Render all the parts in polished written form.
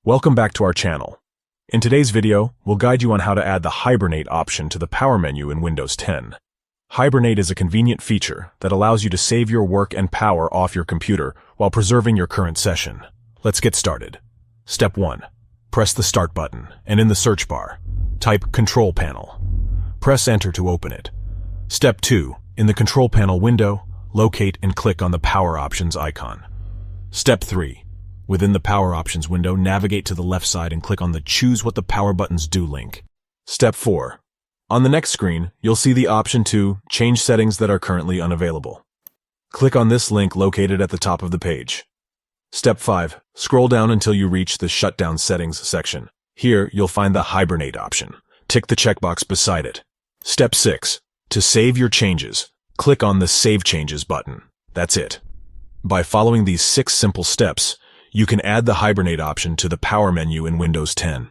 Welcome back to our channel. In today's video, we'll guide you on how to add the Hibernate option to the Power menu in Windows 10. Hibernate is a convenient feature that allows you to save your work and power off your computer while preserving your current session. Let's get started. Step 1. Press the Start button, and in the search bar, type Control Panel. Press Enter to open it. Step 2. In the Control Panel window, locate and click on the Power Options icon. Step 3. Within the Power Options window, navigate to the left side and click on the Choose What the Power Buttons Do link. Step 4. On the next screen, you'll see the option to change settings that are currently unavailable. Click on this link located at the top of the page. Step 5. Scroll down until you reach the Shutdown Settings section. Here, you'll find the Hibernate option. Tick the checkbox beside it. Step 6. To save your changes, click on the Save Changes button. That's it. By following these 6 simple steps, you can add the Hibernate option to the Power menu in Windows 10.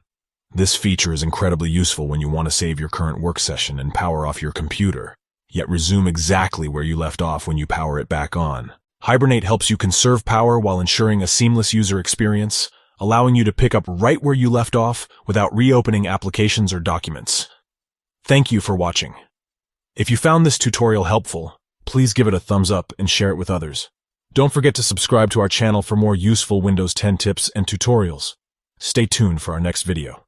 This feature is incredibly useful when you want to save your current work session and power off your computer, yet resume exactly where you left off when you power it back on. Hibernate helps you conserve power while ensuring a seamless user experience, allowing you to pick up right where you left off without reopening applications or documents. Thank you for watching. If you found this tutorial helpful, please give it a thumbs up and share it with others. Don't forget to subscribe to our channel for more useful Windows 10 tips and tutorials. Stay tuned for our next video.